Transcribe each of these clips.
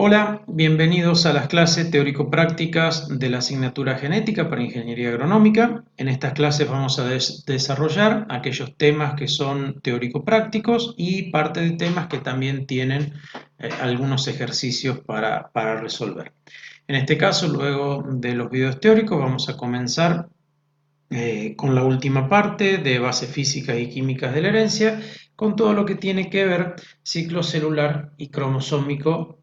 Hola, bienvenidos a las clases teórico-prácticas de la asignatura Genética para Ingeniería Agronómica. En estas clases vamos a desarrollar aquellos temas que son teórico-prácticos y parte de temas que también tienen algunos ejercicios para resolver. En este caso, luego de los videos teóricos, vamos a comenzar con la última parte de bases físicas y químicas de la herencia, con todo lo que tiene que ver ciclo celular y cromosómico,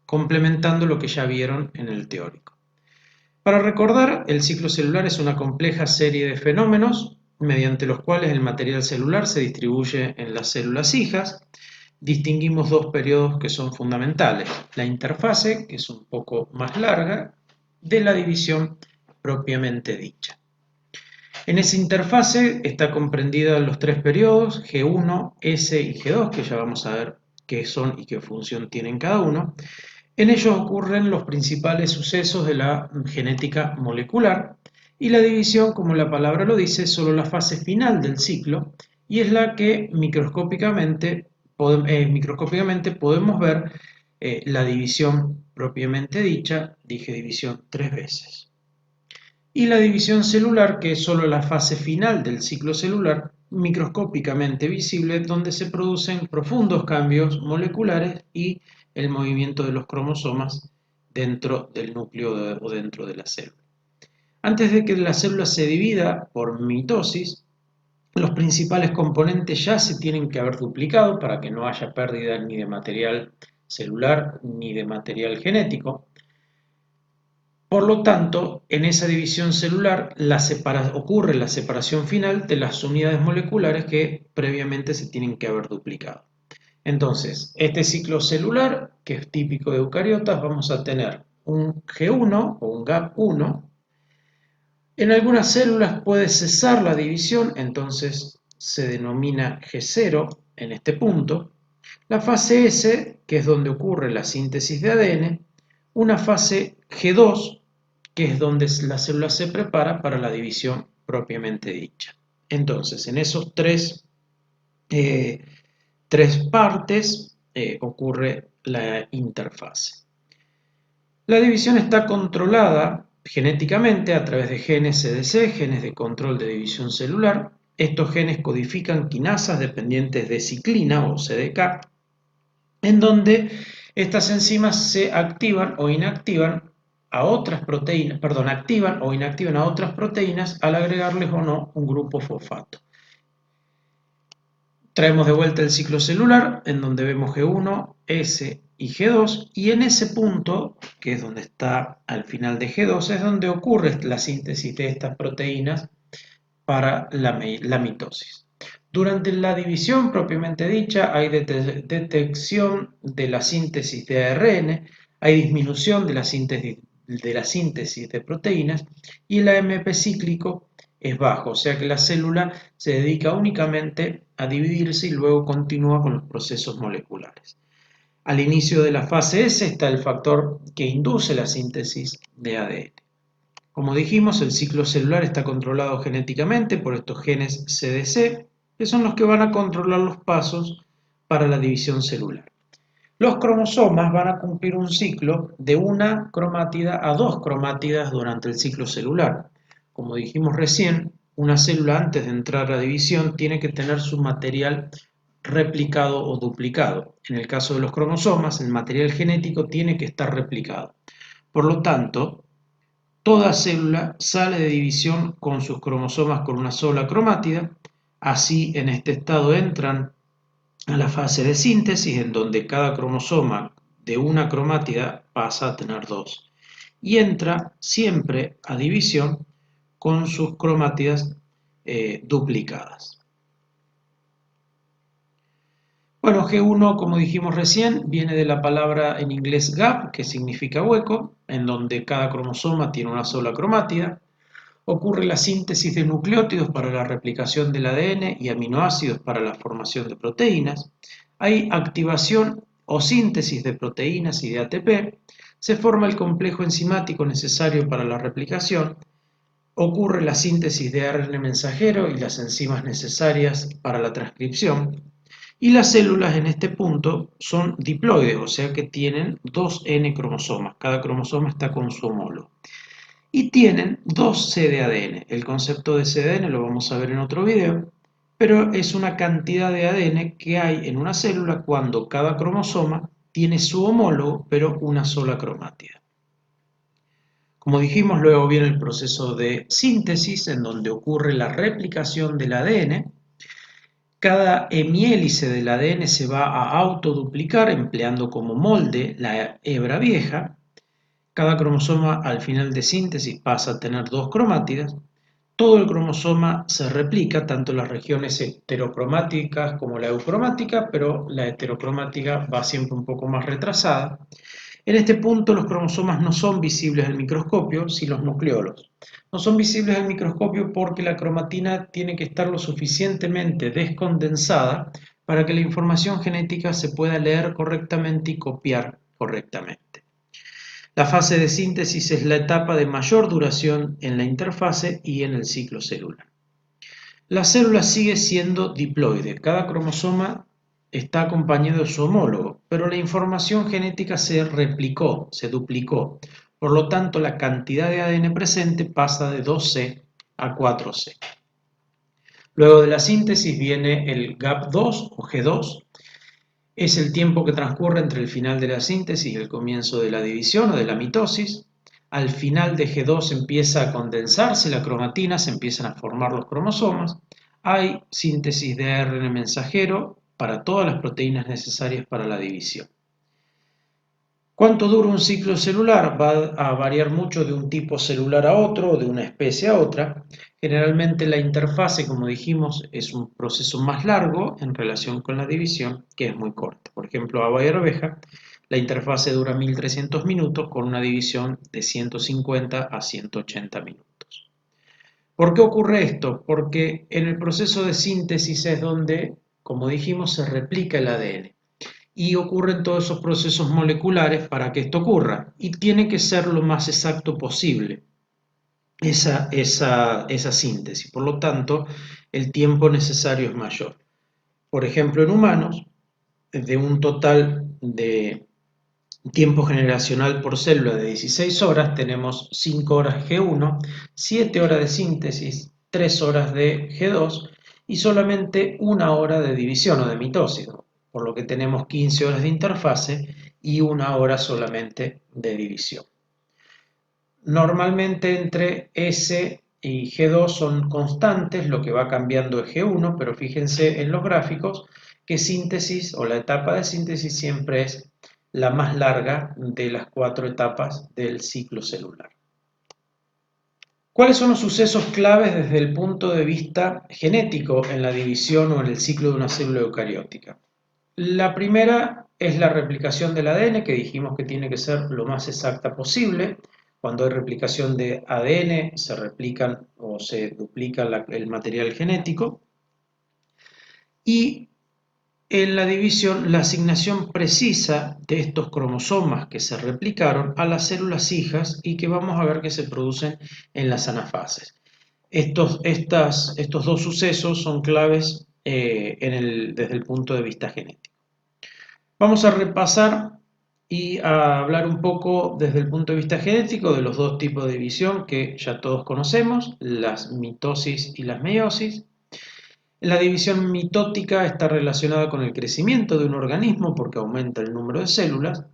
complementando lo que ya vieron en el teórico. Para recordar, el ciclo celular es una compleja serie de fenómenos mediante los cuales el material celular se distribuye en las células hijas. Distinguimos dos periodos que son fundamentales: la interfase, que es un poco más larga, de la división propiamente dicha. En esa interfase está comprendida los tres periodos G1, S y G2, que ya vamos a ver qué son y qué función tienen cada uno. En ellos ocurren los principales sucesos de la genética molecular, y la división, como la palabra lo dice, es solo la fase final del ciclo y es la que microscópicamente podemos ver la división propiamente dicha. Dije división tres veces. Y la división celular, que es solo la fase final del ciclo celular, microscópicamente visible, donde se producen profundos cambios moleculares y el movimiento de los cromosomas dentro del núcleo o dentro de la célula. Antes de que la célula se divida por mitosis, los principales componentes ya se tienen que haber duplicado para que no haya pérdida ni de material celular ni de material genético. Por lo tanto, en esa división celular ocurre la separación final de las unidades moleculares que previamente se tienen que haber duplicado. Entonces, este ciclo celular, que es típico de eucariotas, vamos a tener un G1 o un GAP1. En algunas células puede cesar la división, entonces se denomina G0 en este punto. La fase S, que es donde ocurre la síntesis de ADN, una fase G2, que es donde la célula se prepara para la división propiamente dicha. Entonces, en esos tres partes ocurre la interfase. La división está controlada genéticamente a través de genes CDC, genes de control de división celular. Estos genes codifican quinasas dependientes de ciclina o CDK, en donde estas enzimas se activan o inactivan a otras proteínas, activan o inactivan a otras proteínas al agregarles o no un grupo fosfato. Traemos de vuelta el ciclo celular, en donde vemos G1, S y G2, y en ese punto, que es donde está al final de G2, es donde ocurre la síntesis de estas proteínas para la mitosis. Durante la división propiamente dicha hay detección de la síntesis de ARN, hay disminución de la síntesis de proteínas y el AMP cíclico es bajo, o sea que la célula se dedica únicamente a dividirse y luego continúa con los procesos moleculares. Al inicio de la fase S está el factor que induce la síntesis de ADN. Como dijimos, el ciclo celular está controlado genéticamente por estos genes CDC, que son los que van a controlar los pasos para la división celular. Los cromosomas van a cumplir un ciclo de una cromátida a dos cromátidas durante el ciclo celular. Como dijimos recién, una célula antes de entrar a la división tiene que tener su material replicado o duplicado. En el caso de los cromosomas, el material genético tiene que estar replicado. Por lo tanto, toda célula sale de división con sus cromosomas con una sola cromátida. Así, en este estado entran a la fase de síntesis, en donde cada cromosoma de una cromátida pasa a tener dos. Y entra siempre a división con sus cromátidas duplicadas. Bueno, G1, como dijimos recién, viene de la palabra en inglés gap, que significa hueco, en donde cada cromosoma tiene una sola cromátida. Ocurre la síntesis de nucleótidos para la replicación del ADN y aminoácidos para la formación de proteínas. Hay activación o síntesis de proteínas y de ATP. Se forma el complejo enzimático necesario para la replicación. Ocurre la síntesis de ARN mensajero y las enzimas necesarias para la transcripción. Y las células en este punto son diploides, o sea que tienen 2N cromosomas. Cada cromosoma está con su homólogo. Y tienen 2C de ADN. El concepto de C de ADN lo vamos a ver en otro video, pero es una cantidad de ADN que hay en una célula cuando cada cromosoma tiene su homólogo, pero una sola cromátida. Como dijimos, luego viene el proceso de síntesis, en donde ocurre la replicación del ADN. Cada hemiélice del ADN se va a autoduplicar empleando como molde la hebra vieja. Cada cromosoma al final de síntesis pasa a tener 2 cromátidas. Todo el cromosoma se replica, tanto las regiones heterocromáticas como la eucromática, pero la heterocromática va siempre un poco más retrasada. En este punto los cromosomas no son visibles al microscopio, sino los nucleolos. No son visibles al microscopio porque la cromatina tiene que estar lo suficientemente descondensada para que la información genética se pueda leer correctamente y copiar correctamente. La fase de síntesis es la etapa de mayor duración en la interfase y en el ciclo celular. La célula sigue siendo diploide, cada cromosoma está acompañado de su homólogo, pero la información genética se replicó, se duplicó. Por lo tanto, la cantidad de ADN presente pasa de 2C a 4C. Luego de la síntesis viene el GAP2 o G2. Es el tiempo que transcurre entre el final de la síntesis y el comienzo de la división o de la mitosis. Al final de G2 empieza a condensarse la cromatina, se empiezan a formar los cromosomas. Hay síntesis de ARN mensajero para todas las proteínas necesarias para la división. ¿Cuánto dura un ciclo celular? Va a variar mucho de un tipo celular a otro o de una especie a otra. Generalmente la interfase, como dijimos, es un proceso más largo en relación con la división, que es muy corta. Por ejemplo, a Bayer-Oveja, la interfase dura 1300 minutos con una división de 150 a 180 minutos. ¿Por qué ocurre esto? Porque en el proceso de síntesis es donde, como dijimos, se replica el ADN. Y ocurren todos esos procesos moleculares para que esto ocurra. Y tiene que ser lo más exacto posible esa síntesis. Por lo tanto, el tiempo necesario es mayor. Por ejemplo, en humanos, de un total de tiempo generacional por célula de 16 horas, tenemos 5 horas G1, 7 horas de síntesis, 3 horas de G2 y solamente 1 hora de división o de mitosis, por lo que tenemos 15 horas de interfase y 1 hora solamente de división. Normalmente entre S y G2 son constantes, lo que va cambiando es G1, pero fíjense en los gráficos que síntesis o la etapa de síntesis siempre es la más larga de las 4 etapas del ciclo celular. ¿Cuáles son los sucesos claves desde el punto de vista genético en la división o en el ciclo de una célula eucariótica? La primera es la replicación del ADN, que dijimos que tiene que ser lo más exacta posible. Cuando hay replicación de ADN, se replican o se duplica el material genético. Y en la división, la asignación precisa de estos cromosomas que se replicaron a las células hijas y que vamos a ver que se producen en las anafases. Estos dos sucesos son claves desde el punto de vista genético. Vamos a repasar y a hablar un poco desde el punto de vista genético de los dos tipos de división que ya todos conocemos, las mitosis y las meiosis. La división mitótica está relacionada con el crecimiento de un organismo porque aumenta el número de células.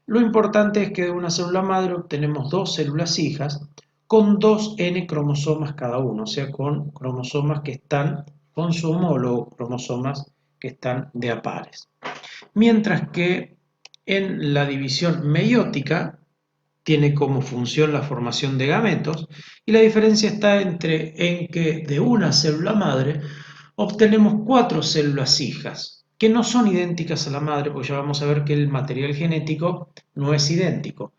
Lo importante es que de una célula madre obtenemos 2 células hijas con 2N cromosomas cada uno, o sea, con cromosomas que están con su homólogo, cromosomas que están de a pares. Mientras que en la división meiótica tiene como función la formación de gametos y la diferencia está en que de una célula madre obtenemos 4 células hijas, que no son idénticas a la madre, porque ya vamos a ver que el material genético no es idéntico,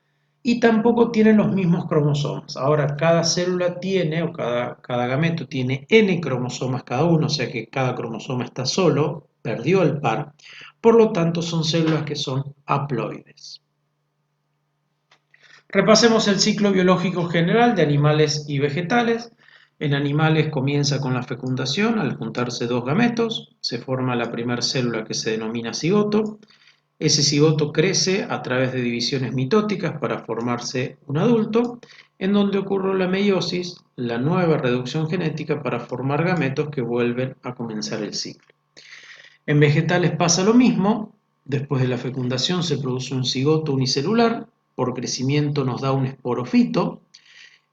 y tampoco tienen los mismos cromosomas. Ahora, cada célula tiene, o cada gameto tiene N cromosomas cada uno, o sea que cada cromosoma está solo, perdió el par, por lo tanto son células que son haploides. Repasemos el ciclo biológico general de animales y vegetales. En animales comienza con la fecundación, al juntarse dos gametos, se forma la primera célula que se denomina cigoto. Ese cigoto crece a través de divisiones mitóticas para formarse un adulto, en donde ocurre la meiosis, la nueva reducción genética para formar gametos que vuelven a comenzar el ciclo. En vegetales pasa lo mismo, después de la fecundación se produce un cigoto unicelular, por crecimiento nos da un esporofito.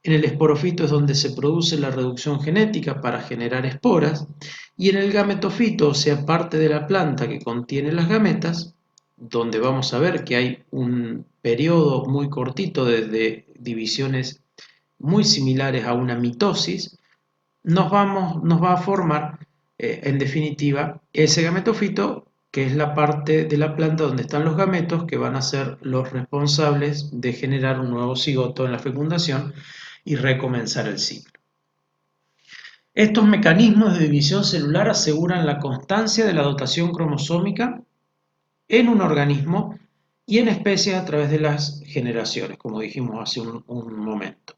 En el esporofito es donde se produce la reducción genética para generar esporas, y en el gametofito, o sea, parte de la planta que contiene las gametas, donde vamos a ver que hay un periodo muy cortito de divisiones muy similares a una mitosis, nos va a formar, en definitiva, ese gametofito, que es la parte de la planta donde están los gametos, que van a ser los responsables de generar un nuevo cigoto en la fecundación y recomenzar el ciclo. Estos mecanismos de división celular aseguran la constancia de la dotación cromosómica en un organismo y en especies a través de las generaciones, como dijimos hace un momento.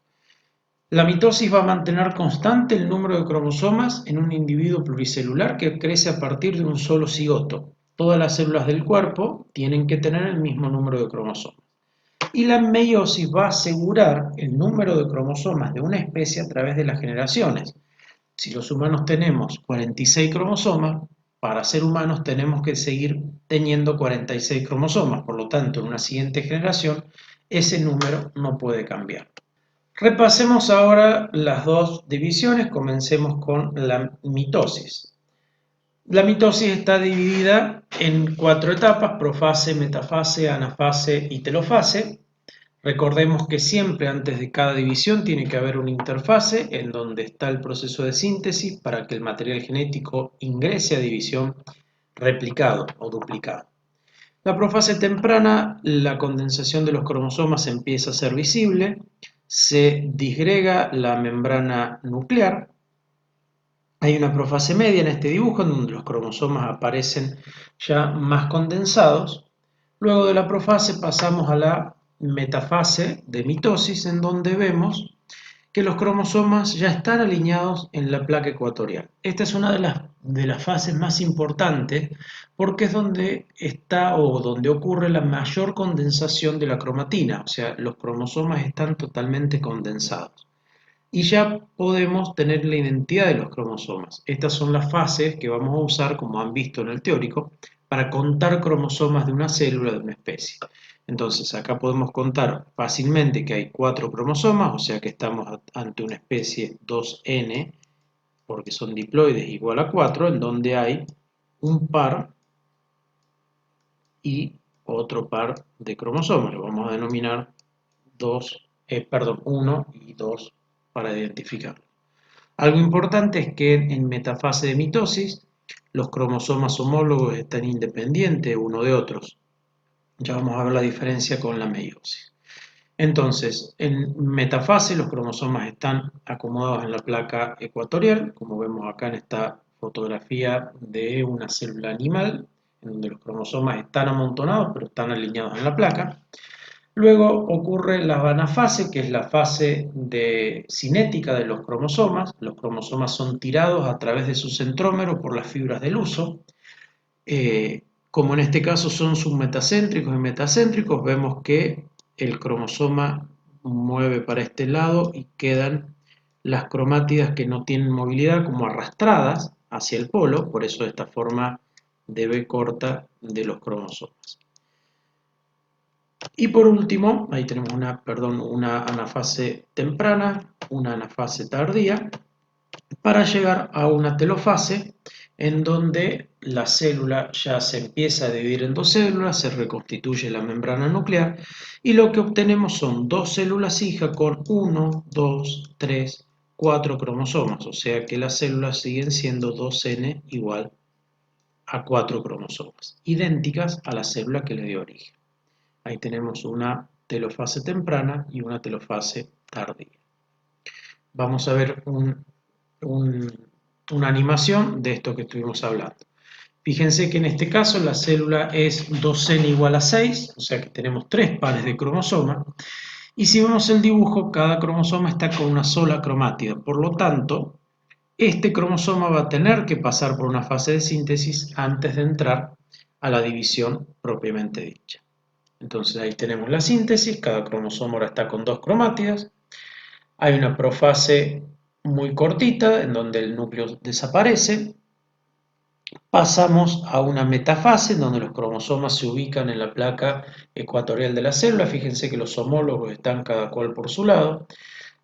La mitosis va a mantener constante el número de cromosomas en un individuo pluricelular que crece a partir de un solo cigoto. Todas las células del cuerpo tienen que tener el mismo número de cromosomas. Y la meiosis va a asegurar el número de cromosomas de una especie a través de las generaciones. Si los humanos tenemos 46 cromosomas, para ser humanos tenemos que seguir teniendo 46 cromosomas. Por lo tanto, en una siguiente generación, ese número no puede cambiar. Repasemos ahora las dos divisiones, comencemos con la mitosis. La mitosis está dividida en 4 etapas: profase, metafase, anafase y telofase. Recordemos que siempre antes de cada división tiene que haber una interfase en donde está el proceso de síntesis para que el material genético ingrese a división replicado o duplicado. La profase temprana, la condensación de los cromosomas empieza a ser visible, se disgrega la membrana nuclear. Hay una profase media en este dibujo en donde los cromosomas aparecen ya más condensados. Luego de la profase pasamos a la metafase de mitosis, en donde vemos que los cromosomas ya están alineados en la placa ecuatorial. Esta es una de las fases más importantes porque es donde está o donde ocurre la mayor condensación de la cromatina, o sea, los cromosomas están totalmente condensados. Y ya podemos tener la identidad de los cromosomas. Estas son las fases que vamos a usar, como han visto en el teórico, para contar cromosomas de una célula, de una especie. Entonces, acá podemos contar fácilmente que hay 4 cromosomas, o sea que estamos ante una especie 2N, porque son diploides igual a 4, en donde hay un par y otro par de cromosomas. Lo vamos a denominar 1 y 2 para identificarlo. Algo importante es que en metafase de mitosis los cromosomas homólogos están independientes uno de otros. Ya vamos a ver la diferencia con la meiosis. Entonces, en metafase los cromosomas están acomodados en la placa ecuatorial, como vemos acá en esta fotografía de una célula animal, en donde los cromosomas están amontonados pero están alineados en la placa. Luego ocurre la anafase, que es la fase cinética de los cromosomas. Los cromosomas son tirados a través de su centrómero por las fibras del huso. Como en este caso son submetacéntricos y metacéntricos, vemos que el cromosoma mueve para este lado y quedan las cromátidas que no tienen movilidad como arrastradas hacia el polo, por eso esta forma de B corta de los cromosomas. Y por último, ahí tenemos una anafase temprana, una anafase tardía, para llegar a una telofase, en donde la célula ya se empieza a dividir en 2 células, se reconstituye la membrana nuclear y lo que obtenemos son 2 células hija con 1, 2, 3, 4 cromosomas, o sea que las células siguen siendo 2N igual a 4 cromosomas, idénticas a la célula que le dio origen. Ahí tenemos una telofase temprana y una telofase tardía. Vamos a ver una animación de esto que estuvimos hablando. Fíjense que en este caso la célula es 2N igual a 6, o sea que tenemos 3 pares de cromosomas, Y si vemos el dibujo, cada cromosoma está con una sola cromátida. Por lo tanto, este cromosoma va a tener que pasar por una fase de síntesis antes de entrar a la división propiamente dicha. Entonces ahí tenemos la síntesis, cada cromosoma ahora está con dos cromátidas. Hay una profase muy cortita en donde el núcleo desaparece. Pasamos a una metafase en donde los cromosomas se ubican en la placa ecuatorial de la célula. Fíjense que los homólogos están cada cual por su lado.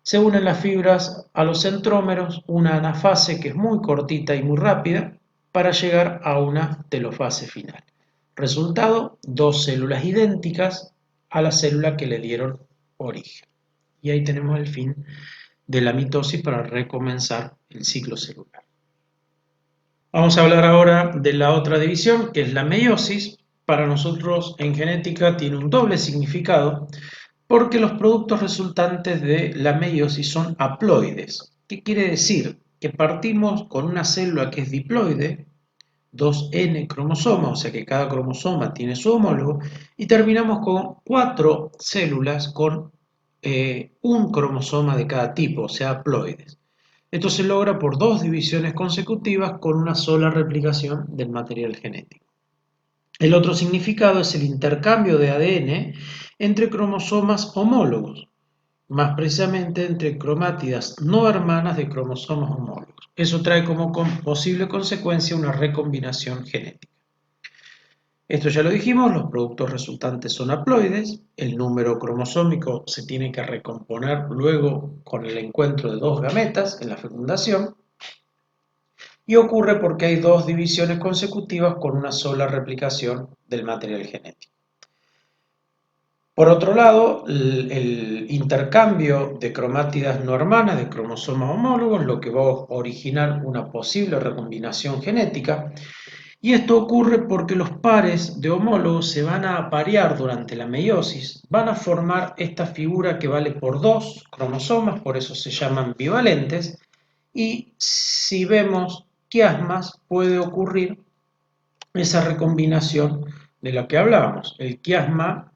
Se unen las fibras a los centrómeros, una anafase que es muy cortita y muy rápida, para llegar a una telofase final. Resultado, dos células idénticas a la célula que le dieron origen. Y ahí tenemos el fin de la mitosis para recomenzar el ciclo celular. Vamos a hablar ahora de la otra división, que es la meiosis. Para nosotros en genética tiene un doble significado, porque los productos resultantes de la meiosis son haploides. ¿Qué quiere decir? Que partimos con una célula que es diploide, 2N cromosomas, o sea que cada cromosoma tiene su homólogo, y terminamos con 4 células con un cromosoma de cada tipo, o sea, haploides. Esto se logra por dos divisiones consecutivas con una sola replicación del material genético. El otro significado es el intercambio de ADN entre cromosomas homólogos, más precisamente entre cromátidas no hermanas de cromosomas homólogos. Eso trae como posible consecuencia una recombinación genética. Esto ya lo dijimos, los productos resultantes son haploides, el número cromosómico se tiene que recomponer luego con el encuentro de dos gametas en la fecundación, y ocurre porque hay dos divisiones consecutivas con una sola replicación del material genético. Por otro lado, el intercambio de cromátidas no hermanas de cromosomas homólogos, lo que va a originar una posible recombinación genética, y esto ocurre porque los pares de homólogos se van a aparear durante la meiosis, van a formar esta figura que vale por dos cromosomas, por eso se llaman bivalentes, y si vemos quiasmas puede ocurrir esa recombinación de la que hablábamos. El quiasma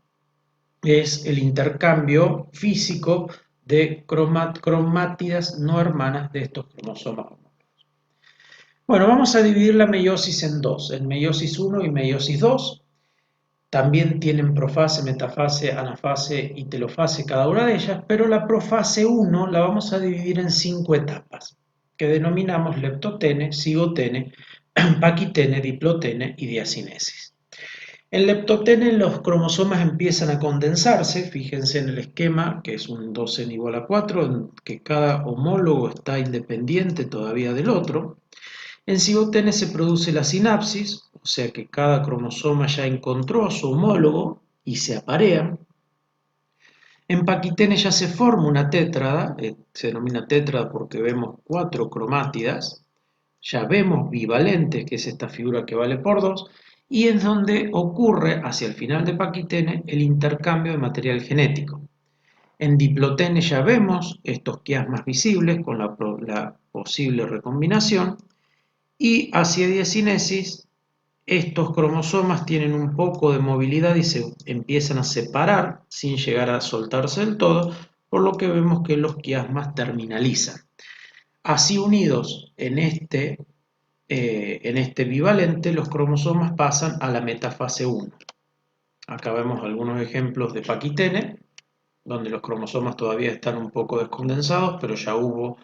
es el intercambio físico de cromátidas no hermanas de estos cromosomas homólogos. Bueno, vamos a dividir la meiosis en dos, en meiosis 1 y meiosis 2. También tienen profase, metafase, anafase y telofase cada una de ellas, pero la profase 1 la vamos a dividir en 5 etapas, que denominamos leptotene, cigotene, paquitene, diplotene y diacinesis. En leptotene los cromosomas empiezan a condensarse, fíjense en el esquema, que es un 2n igual a 4, en que cada homólogo está independiente todavía del otro. En cigotene se produce la sinapsis, o sea que cada cromosoma ya encontró a su homólogo y se aparean. En paquitene ya se forma una tétrada, se denomina tétrada porque vemos 4 cromátidas, ya vemos bivalentes, que es esta figura que vale por 2, y es donde ocurre hacia el final de paquitene el intercambio de material genético. En diplotene ya vemos estos quiasmas visibles con la posible recombinación, y hacia diacinesis estos cromosomas tienen un poco de movilidad y se empiezan a separar sin llegar a soltarse del todo, por lo que vemos que los quiasmas terminalizan. Así unidos en este bivalente, los cromosomas pasan a la metafase 1. Acá vemos algunos ejemplos de paquitene, donde los cromosomas todavía están un poco descondensados, pero ya hubo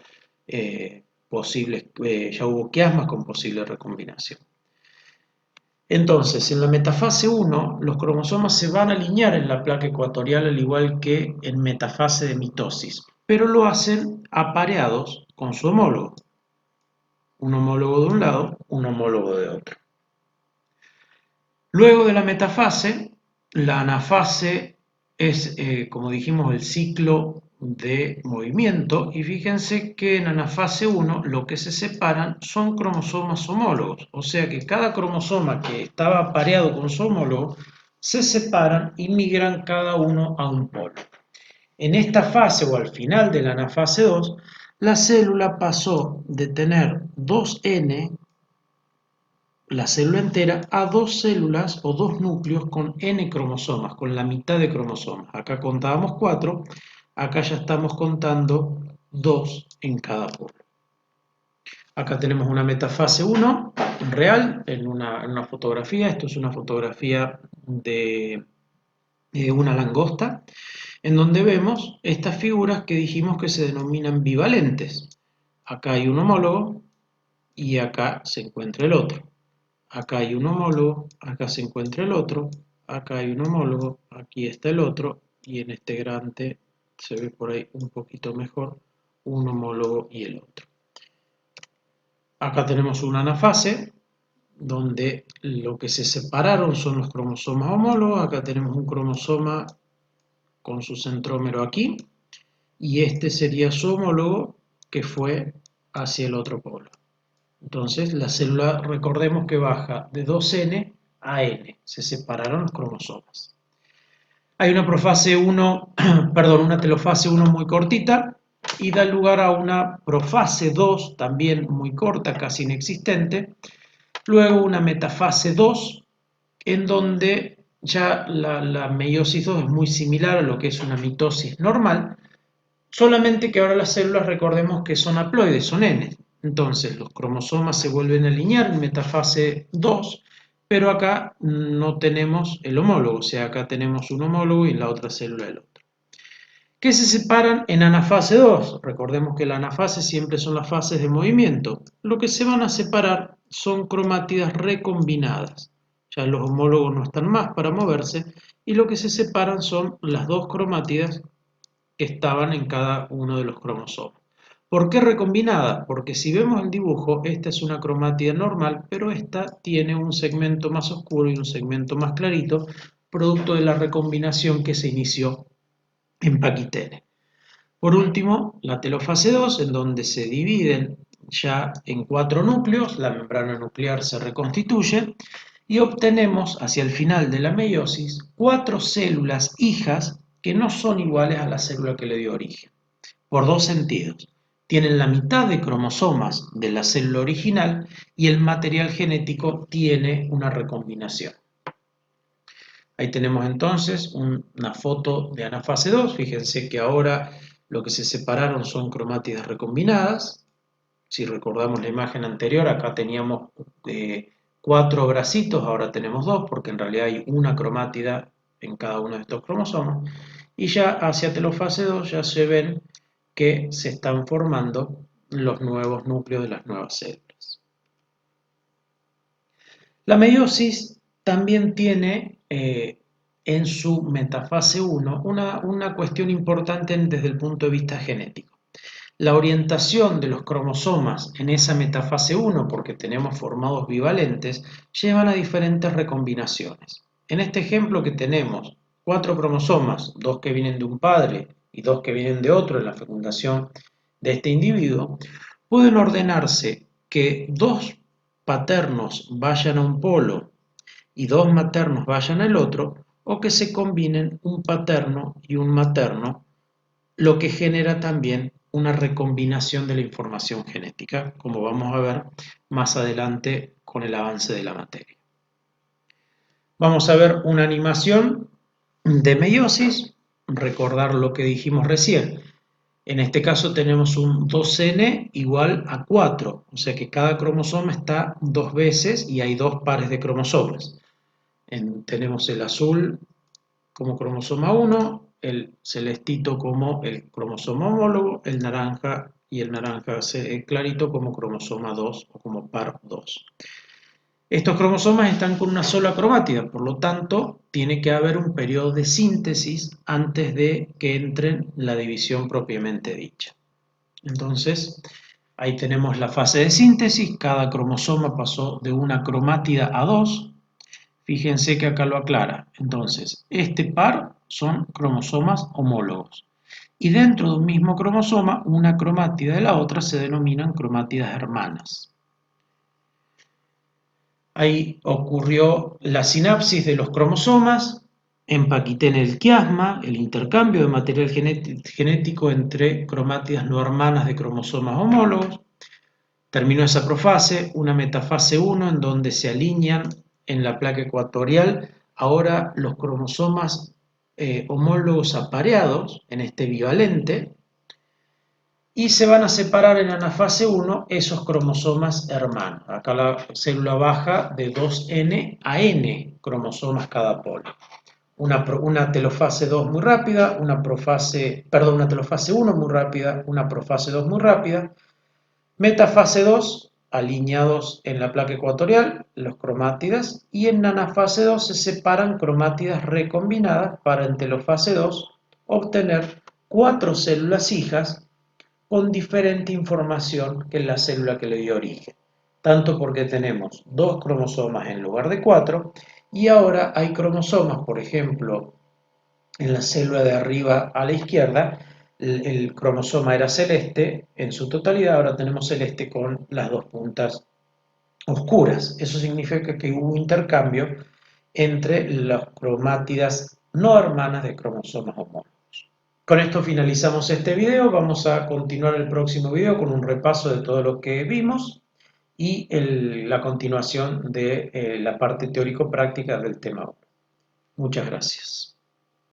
ya hubo quiasmas con posible recombinación. Entonces, en la metafase 1, los cromosomas se van a alinear en la placa ecuatorial al igual que en metafase de mitosis, pero lo hacen apareados con su homólogo. Un homólogo de un lado, un homólogo de otro. Luego de la metafase, la anafase es, como dijimos, el ciclo de movimiento, y fíjense que en anafase 1 lo que se separan son cromosomas homólogos, o sea que cada cromosoma que estaba apareado con su homólogo se separan y migran cada uno a un polo. En esta fase o al final de la anafase 2, la célula pasó de tener 2N la célula entera a dos células o dos núcleos con N cromosomas, con la mitad de cromosomas. Acá contábamos 4, acá ya estamos contando 2 en cada polo. Acá tenemos una metafase 1 real en una fotografía. Esto es una fotografía de una langosta, en donde vemos estas figuras que dijimos que se denominan bivalentes. Acá hay un homólogo y acá se encuentra el otro. Acá hay un homólogo, acá se encuentra el otro, acá hay un homólogo, aquí está el otro, y en este grande se ve por ahí un poquito mejor un homólogo y el otro. Acá tenemos una anafase, donde lo que se separaron son los cromosomas homólogos. Acá tenemos un cromosoma con su centrómero aquí, y este sería su homólogo que fue hacia el otro polo. Entonces la célula, recordemos que baja de 2N a N, se separaron los cromosomas. Hay una profase 1, perdón, una telofase 1 muy cortita y da lugar a una profase 2 también muy corta, casi inexistente. Luego una metafase 2 en donde ya la meiosis 2 es muy similar a lo que es una mitosis normal, solamente que ahora las células recordemos que son haploides, son N. Entonces los cromosomas se vuelven a alinear en metafase 2, pero acá no tenemos el homólogo, o sea, acá tenemos un homólogo y en la otra célula el otro. ¿Qué se separan en anafase 2? Recordemos que la anafase siempre son las fases de movimiento. Lo que se van a separar son cromátidas recombinadas. Ya los homólogos no están más para moverse y lo que se separan son las dos cromátidas que estaban en cada uno de los cromosomas. ¿Por qué recombinada? Porque si vemos el dibujo, esta es una cromátida normal, pero esta tiene un segmento más oscuro y un segmento más clarito, producto de la recombinación que se inició en Paquitene. Por último, la telofase 2, en donde se dividen ya en 4 núcleos, la membrana nuclear se reconstituye y obtenemos hacia el final de la meiosis 4 células hijas que no son iguales a la célula que le dio origen, por dos sentidos. Tienen la mitad de cromosomas de la célula original y el material genético tiene una recombinación. Ahí tenemos entonces una foto de anafase 2. Fíjense que ahora lo que se separaron son cromátidas recombinadas. Si recordamos la imagen anterior, acá teníamos 4 bracitos, ahora tenemos 2, porque en realidad hay una cromátida en cada uno de estos cromosomas. Y ya hacia telofase 2 ya se ven que se están formando los nuevos núcleos de las nuevas células. La meiosis también tiene en su metafase 1 una cuestión importante desde el punto de vista genético. La orientación de los cromosomas en esa metafase 1, porque tenemos formados bivalentes, llevan a diferentes recombinaciones. En este ejemplo que tenemos 4 cromosomas, 2 que vienen de un padre y 2 que vienen de otro en la fecundación de este individuo, pueden ordenarse que 2 paternos vayan a un polo y 2 maternos vayan al otro, o que se combinen un paterno y un materno, lo que genera también una recombinación de la información genética, como vamos a ver más adelante con el avance de la materia. Vamos a ver una animación de meiosis, recordar lo que dijimos recién. En este caso tenemos un 2N igual a 4, o sea que cada cromosoma está 2 veces y hay 2 pares de cromosomas. Tenemos el azul como cromosoma 1, el celestito como el cromosoma homólogo, el naranja y el naranja clarito como cromosoma 2 o como par 2. Estos cromosomas están con una sola cromátida, por lo tanto, tiene que haber un periodo de síntesis antes de que entre la división propiamente dicha. Entonces, ahí tenemos la fase de síntesis, cada cromosoma pasó de una cromátida a 2. Fíjense que acá lo aclara. Entonces, este par son cromosomas homólogos. Y dentro de un mismo cromosoma, una cromátida de la otra se denominan cromátidas hermanas. Ahí ocurrió la sinapsis de los cromosomas, empaquité en el quiasma, el intercambio de material genético entre cromátidas no hermanas de cromosomas homólogos. Terminó esa profase, una metafase 1 en donde se alinean en la placa ecuatorial ahora los cromosomas homólogos apareados en este bivalente y se van a separar en anafase 1 esos cromosomas hermanos. Acá la célula baja de 2N a N cromosomas cada polo. Una telofase 2 muy rápida, una telofase 1 muy rápida, una profase 2 muy rápida, metafase 2 alineados en la placa ecuatorial, los cromátidas, y en anafase 2 se separan cromátidas recombinadas para en telofase 2 obtener 4 células hijas con diferente información que la célula que le dio origen. Tanto porque tenemos 2 cromosomas en lugar de 4, y ahora hay cromosomas, por ejemplo, en la célula de arriba a la izquierda, el cromosoma era celeste en su totalidad, ahora tenemos celeste con las 2 puntas oscuras. Eso significa que hubo intercambio entre las cromátidas no hermanas de cromosomas homólogos. Con esto finalizamos este video, vamos a continuar el próximo video con un repaso de todo lo que vimos y la continuación de la parte teórico-práctica del tema 1. Muchas gracias.